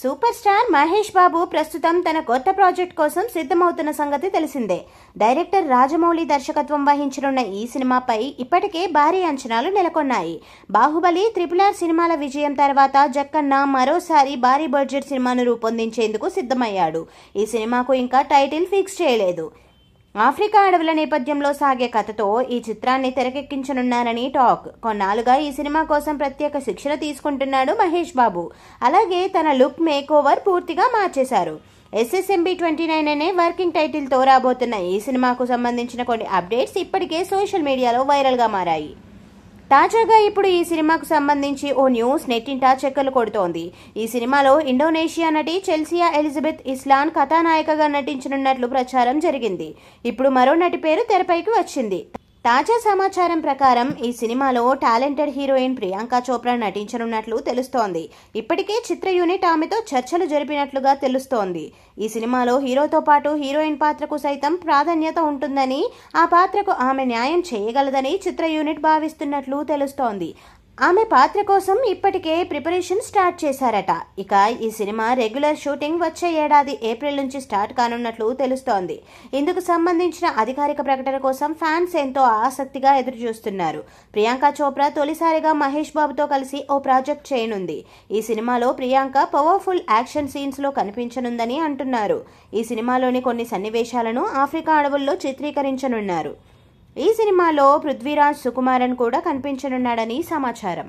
Super star Mahesh Babu ప్రస్తుతం తన కొత్త ప్రాజెక్ట్ కోసం సిద్ధమవుతున్న సంగతి తెలిసిందే. డైరెక్టర్ రాజమౌళి దర్శకత్వం వహించనున్న ఈ సినిమాపై ఇప్పటికే భారీ అంచనాలు నెలకొన్నాయి. బాహుబలి, RRR సినిమాల విజయం తర్వాత జక్కన్న మరోసారి భారీ బడ్జెట్ సినిమాను రూపొందించేందుకు సిద్ధమయ్యాడు. ఈ సినిమాకు ఇంకా టైటిల్ ఫిక్స్ చేయలేదు. ఆఫ్రికా అడవుల నేపథ్యంలో సాగే కథతో ఈ చిత్రాన్ని తెరకెక్కించనున్నారని టాక్. కొన్నాళ్లుగా ఈ సినిమా కోసం ప్రత్యేక శిక్షణ తీసుకుంటున్నాడు మహేష్ బాబు. అలాగే తన లుక్ మేకోవర్ పూర్తిగా మార్చేశారు. SSMB29 అనే వర్కింగ్ టైటిల్తో రాబోతున్న ఈ సినిమాకు సంబంధించిన కొన్ని అప్డేట్స్ ఇప్పటికే సోషల్ మీడియాలో వైరల్గా మారాయి. తాజాగా ఇప్పుడు ఈ సినిమాకు సంబంధించి ఓ న్యూస్ నెట్టింటా చక్కర్లు కొడుతోంది. ఈ సినిమాలో ఇండోనేషియా నటి చెల్సియా ఎలిజబెత్ ఇస్లాన్ కథానాయికగా నటించనున్నట్లు ప్రచారం జరిగింది. ఇప్పుడు మరో నటి పేరు తెరపైకి వచ్చింది. తాజా సమాచారం ప్రకారం ఈ సినిమాలో టాలెంటెడ్ హీరోయిన్ ప్రియాంక చోప్రా నటించనున్నట్లు తెలుస్తోంది. ఇప్పటికే చిత్ర యూనిట్ ఆమెతో చర్చలు జరిపినట్లుగా తెలుస్తోంది. ఈ సినిమాలో హీరోతో పాటు హీరోయిన్ పాత్రకు సైతం ప్రాధాన్యత ఉంటుందని, ఆ పాత్రకు ఆమె న్యాయం చేయగలదని చిత్ర యూనిట్ భావిస్తున్నట్లు తెలుస్తోంది. ఆమె పాత్ర కోసం ఇప్పటికే ప్రిపరేషన్ స్టార్ట్ చేశారట. ఇక ఈ సినిమా రెగ్యులర్ షూటింగ్ వచ్చే ఏడాది ఏప్రిల్ నుంచి స్టార్ట్ కానున్నట్లు తెలుస్తోంది. ఇందుకు సంబంధించిన అధికారిక ప్రకటన కోసం ఫ్యాన్స్ ఎంతో ఆసక్తిగా ఎదురుచూస్తున్నారు. ప్రియాంక చోప్రా తొలిసారిగా మహేష్ బాబుతో కలిసి ఓ ప్రాజెక్ట్ చేయనుంది. ఈ సినిమాలో ప్రియాంక పవర్ఫుల్ యాక్షన్ సీన్స్ లో కనిపించనుందని అంటున్నారు. ఈ సినిమాలోని కొన్ని సన్నివేశాలను ఆఫ్రికా అడవుల్లో చిత్రీకరించనున్నారు. ఈ సినిమాలో పృథ్వీరాజ్ సుకుమారన్ కూడా కనిపించనున్నాడని సమాచారం.